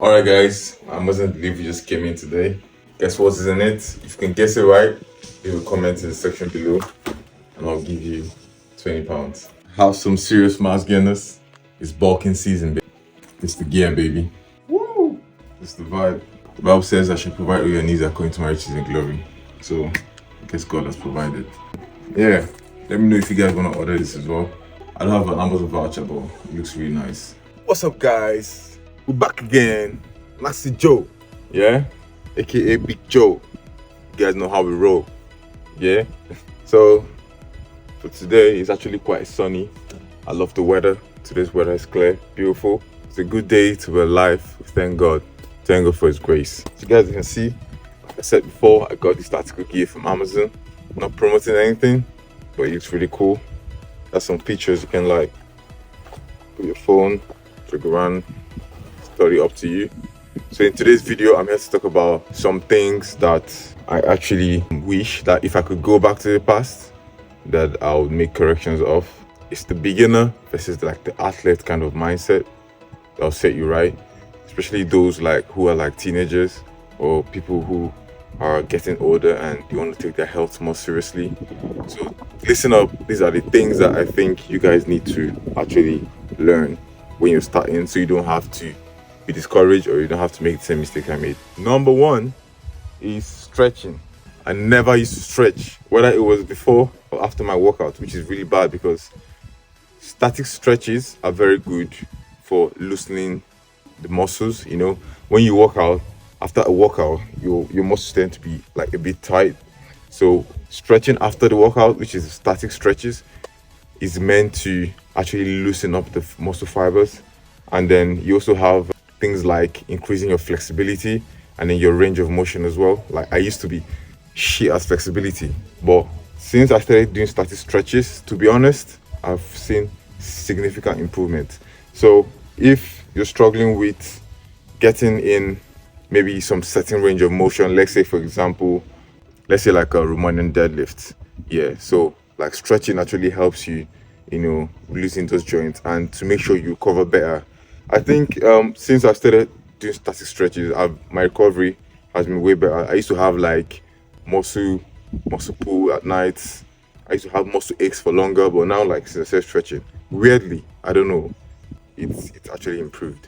Alright guys, I mustn't believe you just came in today. Guess what is in it? If you can guess it right, leave a comment in the section below and I'll give you £20. Have some serious mass gainers. It's bulking season, baby. It's the gear, baby. Woo! It's the vibe. The Bible says I should provide all your needs according to my riches and glory. So, I guess God has provided. Yeah, let me know if you guys want to order this as well. I don't have an Amazon voucher, but it looks really nice. What's up, guys? We're back again. Lassie Joe, yeah, aka Big Joe. You guys know how we roll, yeah. So for today, it's actually quite sunny. I love the weather. Today's weather is clear, beautiful. It's a good day to be alive. Thank God for His grace. So you guys can see, like I said before, I got this tactical gear from Amazon. I'm not promoting anything, but it looks really cool. There's some features you can like put your phone, trigger around. It's totally up to you. So in today's video, I'm here to talk about some things that I actually wish that if I could go back to the past, that I would make corrections of. It's the beginner versus like the athlete kind of mindset that'll set you right, especially those like who are like teenagers or people who are getting older and you want to take their health more seriously. So listen up, these are the things that I think you guys need to actually learn when you're starting, so you don't have to be discouraged or you don't have to make the same mistake I made. Number one is stretching. I never used to stretch, whether it was before or after my workout, which is really bad because static stretches are very good for loosening the muscles. You know, when you work out, after a workout, your muscles tend to be like a bit tight. So stretching after the workout, which is static stretches, is meant to actually loosen up the muscle fibers. And then you also have things like increasing your flexibility and then your range of motion as well. Like I used to be shit at flexibility, but since I started doing static stretches, to be honest, I've seen significant improvement. So if you're struggling with getting in maybe some certain range of motion, let's say for example, let's say like a Romanian deadlift, yeah, so like stretching actually helps you, you know, releasing those joints and to make sure you recover better. I think since I started doing static stretches, my recovery has been way better. I used to have like muscle pull at night. I used to have muscle aches for longer, but now like since I started stretching, weirdly, I don't know, it's actually improved.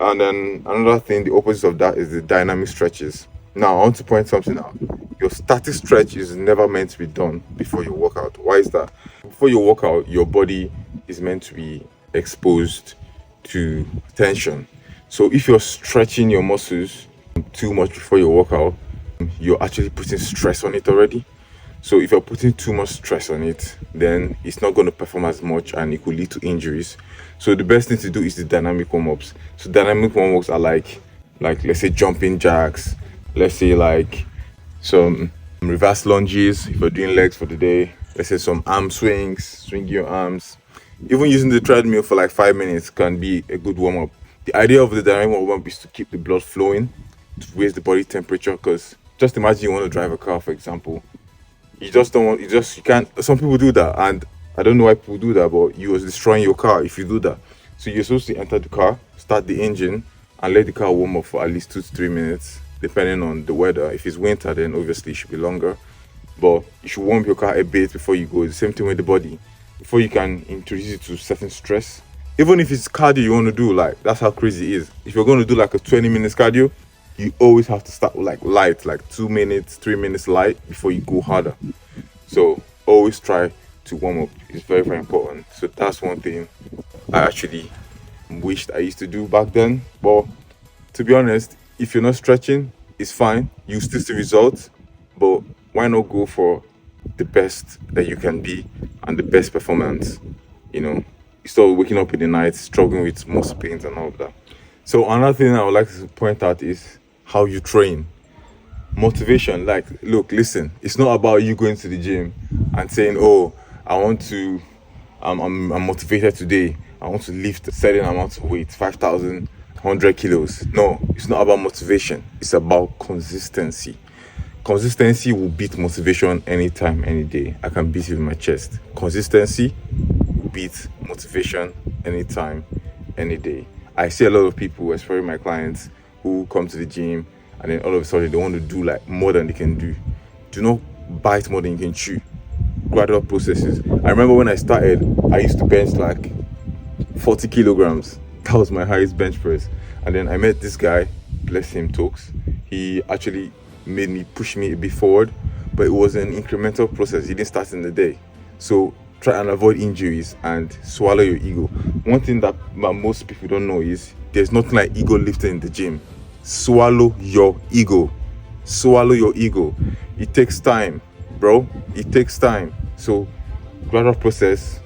And then another thing, the opposite of that is the dynamic stretches. Now I want to point something out. Your static stretch is never meant to be done before your workout. Why is that? Before your workout, your body is meant to be exposed to tension. So if you're stretching your muscles too much before your workout, you're actually putting stress on it already. So if you're putting too much stress on it, then it's not going to perform as much and it could lead to injuries. So the best thing to do is the dynamic warm-ups. So dynamic warm-ups are like let's say jumping jacks, let's say like some reverse lunges if you're doing legs for the day, let's say some arm swings, swing your arms. Even using the treadmill for like 5 minutes can be a good warm-up. The idea of the dynamic warm-up is to keep the blood flowing, to raise the body temperature, because just imagine you want to drive a car, for example. You just don't want, you can't. Some people do that, and I don't know why people do that, but you are destroying your car if you do that. So you're supposed to enter the car, start the engine, and let the car warm up for at least 2 to 3 minutes, depending on the weather. If it's winter, then obviously it should be longer. But you should warm your car a bit before you go. The same thing with the body. Before you can introduce it to certain stress. Even if it's cardio you want to do, like that's how crazy it is. If you're going to do like a 20 minutes cardio, you always have to start with like light, like 2 minutes, 3 minutes light before you go harder. So always try to warm up. It's very, very important. So that's one thing I actually wished I used to do back then. But to be honest, if you're not stretching, it's fine. You still see results. But why not go for the best that you can be and the best performance? You know, instead of waking up in the night struggling with muscle pains and all of that. So another thing I would like to point out is how you train. Motivation. Like, look, listen, it's not about you going to the gym and saying, oh, I'm motivated today, I want to lift a certain amount of weight, 5,100 kilos. No, it's not about motivation, it's about consistency. Consistency will beat motivation anytime, any day. I can beat it with my chest. Consistency will beat motivation anytime, any day. I see a lot of people, especially my clients, who come to the gym and then all of a sudden they want to do like more than they can do. Do not bite more than you can chew. Gradual processes. I remember when I started, I used to bench like 40 kilograms. That was my highest bench press. And then I met this guy, bless him, Tokes. He actually made me push me a bit forward, but it was an incremental process. He didn't start in the day. So try and avoid injuries and swallow your ego. One thing that most people don't know is there's nothing like ego lifting in the gym. Swallow your ego. Swallow your ego. It takes time, bro. It takes time. So gradual process,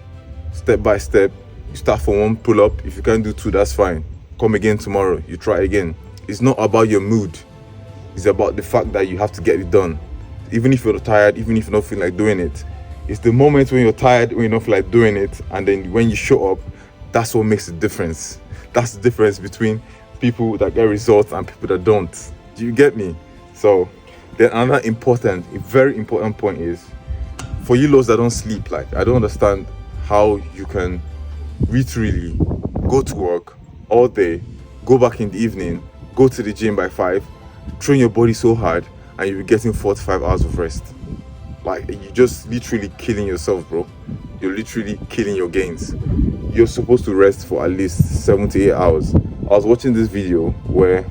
step by step. You start from 1 pull-up. If you can't do 2, that's fine. Come again tomorrow. You try again. It's not about your mood. It's about the fact that you have to get it done. Even if you're tired, even if you don't feel like doing it. It's the moment when you're tired, when you don't feel like doing it, and then when you show up, that's what makes the difference. That's the difference between people that get results and people that don't. Do you get me? So then another important, a very important point is, for you those that don't sleep, like, I don't understand how you can literally go to work all day, go back in the evening, go to the gym by 5, train your body so hard, and you'll be getting 4 to 5 hours of rest. Like, you're just literally killing yourself, bro. You're literally killing your gains. You're supposed to rest for at least 7 to 8 hours. I was watching this video where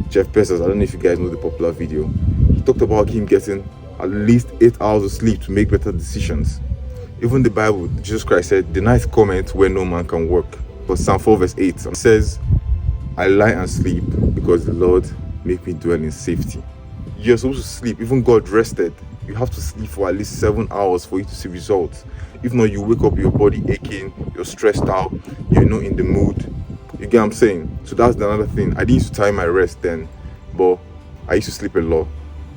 Jeff Bezos, I don't know if you guys know the popular video, he talked about him getting at least 8 hours of sleep to make better decisions. Even the Bible, Jesus Christ said, the night cometh where no man can work. But Psalm 4 verse 8 says, I lie and sleep because the Lord make me dwell in safety. You're supposed to sleep. Even God rested. You have to sleep for at least 7 hours for you to see results. If not, you wake up, your body aching, you're stressed out, you're not in the mood. You get what I'm saying? So that's another thing. I didn't used to time my rest then, but I used to sleep a lot.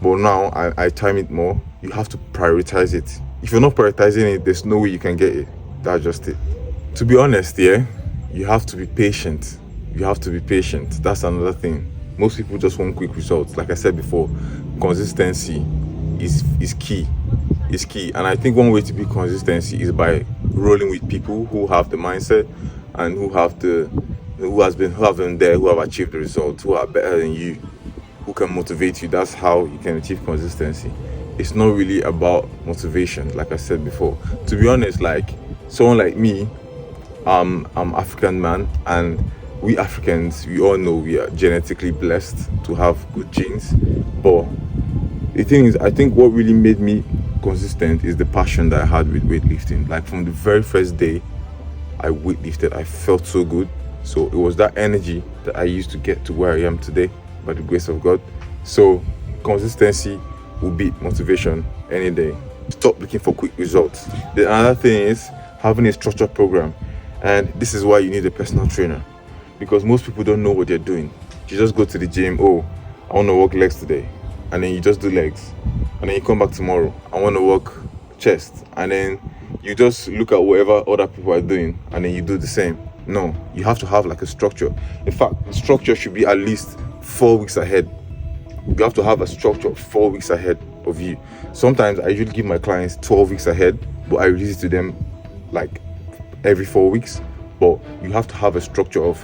But now I time it more. You have to prioritize it. If you're not prioritizing it, there's no way you can get it. That's just it. To be honest, yeah, you have to be patient. You have to be patient. That's another thing. Most people just want quick results. Like I said before, consistency is key. Is key. And I think one way to be consistency is by rolling with people who have the mindset and who have been there, who have achieved the results, who are better than you, who can motivate you. That's how you can achieve consistency. It's not really about motivation, like I said before. To be honest, like someone like me, I'm African man, and we Africans, we all know we are genetically blessed to have good genes. But the thing is, I think what really made me consistent is the passion that I had with weightlifting. Like from the very first day I weightlifted, I felt so good. So it was that energy that I used to get to where I am today by the grace of God. So consistency will beat motivation any day. Stop looking for quick results. The another thing is having a structured program, and this is why you need a personal trainer, because most people don't know what they're doing. You just go to the gym, oh, I want to work legs today, and then you just do legs, and then you come back tomorrow, I want to work chest, and then you just look at whatever other people are doing and then you do the same. No, you have to have like a structure. In fact, the structure should be at least 4 weeks ahead. You have to have a structure 4 weeks ahead of you. Sometimes I usually give my clients 12 weeks ahead, but I release it to them like every 4 weeks. But you have to have a structure of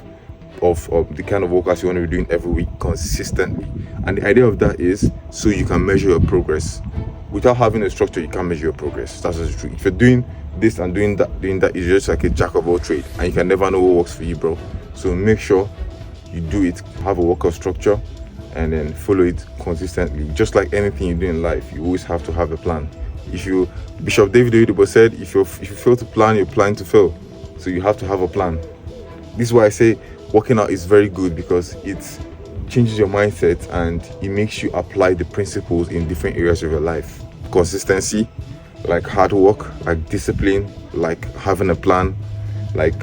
the kind of workouts you want to be doing every week consistently. And the idea of that is so you can measure your progress. Without having a structure, you can't measure your progress. That's just true. If you're doing this and doing that, you're just like a jack of all trades, and you can never know what works for you, bro. So make sure you do it, have a workout structure, and then follow it consistently. Just like anything you do in life, you always have to have a plan. Bishop David Oyedepo said, if you fail to plan, you're planning to fail. So you have to have a plan. This is why I say working out is very good, because it changes your mindset and it makes you apply the principles in different areas of your life. Consistency, like hard work, like discipline, like having a plan, like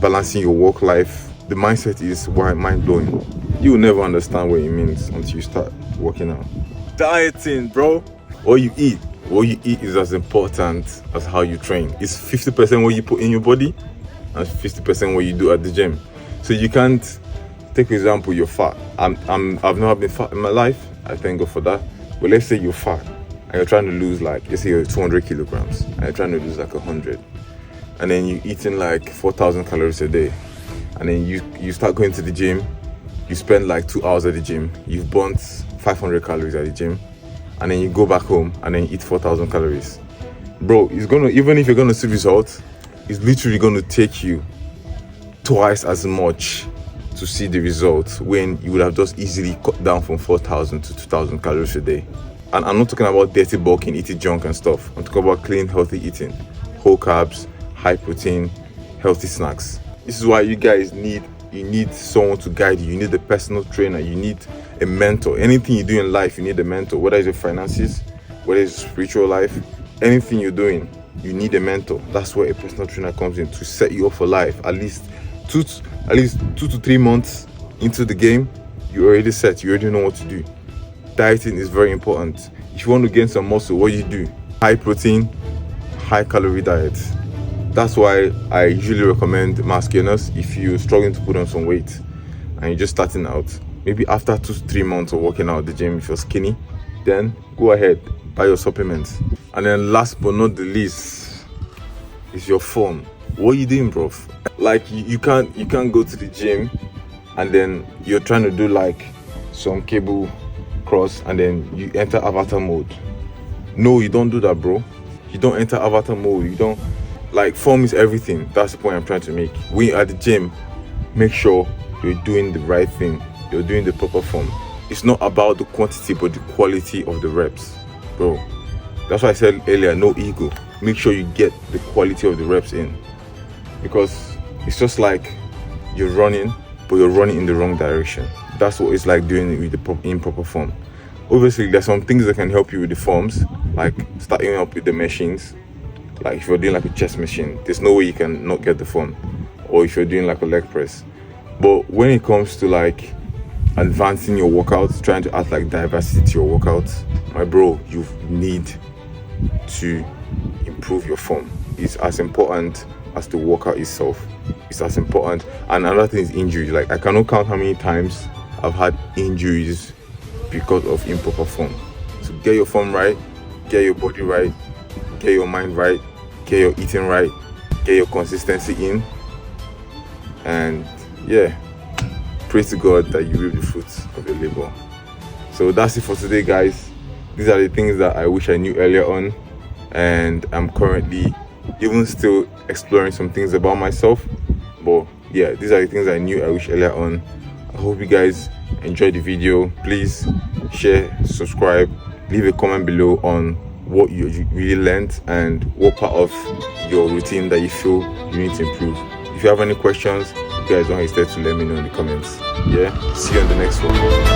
balancing your work life. The mindset is mind-blowing. You will never understand what it means until you start working out. Dieting, bro. What you eat is as important as how you train. It's 50% what you put in your body and 50% what you do at the gym. So you can't, take for example, you're fat. I've never been fat in my life. I thank God for that. But let's say you're fat and you're trying to lose, like, let's say you're 200 kilograms and you're trying to lose like 100. And then you're eating like 4,000 calories a day. and then you start going to the gym. You spend like 2 hours at the gym. You've burnt 500 calories at the gym, and then you go back home and then eat 4,000 calories. Bro, it's gonna, even if you're gonna see results, it's literally gonna take you twice as much to see the results when you would have just easily cut down from 4,000 to 2,000 calories a day. And I'm not talking about dirty bulking, eating junk and stuff. I'm talking about clean, healthy eating, whole carbs, high protein, healthy snacks. This is why you guys need someone to guide you. You need a personal trainer. You need a mentor. Anything you do in life, you need a mentor. Whether it's your finances, whether it's spiritual life, anything you're doing, you need a mentor. That's where a personal trainer comes in to set you up for life. At least two to 3 months into the game, you're already set. You already know what to do. Dieting is very important. If you want to gain some muscle, what you do? High protein, high calorie diet. That's why I usually recommend mass gainers if you're struggling to put on some weight and you're just starting out. Maybe after 2 to 3 months of working out at the gym, if you're skinny, then go ahead, buy your supplements. And then last but not the least is your form. What are you doing, bro? Like you can't go to the gym and then you're trying to do like some cable cross and then you enter avatar mode. No, you don't do that, bro. You don't enter avatar mode. You don't, like, form is everything. That's the point I'm trying to make. When you're at the gym, make sure you're doing the right thing. You're doing the proper form. It's not about the quantity but the quality of the reps, bro. That's why I said earlier, no ego. Make sure you get the quality of the reps in, because it's just like you're running but you're running in the wrong direction. That's what it's like doing it with the improper form. Obviously, there's some things that can help you with the forms, like starting up with the machines. Like if you're doing like a chest machine, there's no way you can not get the form. Or if you're doing like a leg press. But when it comes to like advancing your workouts, trying to add like diversity to your workouts, my bro, you need to improve your form. It's as important as the workout itself. It's as important. And another thing is injuries. Like I cannot count how many times I've had injuries because of improper form. So get your form right, get your body right, get your mind right, get your eating right, get your consistency in, and yeah, pray to God that you reap the fruits of your labor. So that's it for today, guys. These are the things that I wish I knew earlier on, and I'm currently even still exploring some things about myself. But yeah, these are the things I knew I wish earlier on. I hope you guys enjoyed the video. Please share, subscribe, leave a comment below on what you really learned and what part of your routine that you feel you need to improve. If you have any questions, you guys don't hesitate to let me know in the comments. Yeah, see you on the next one.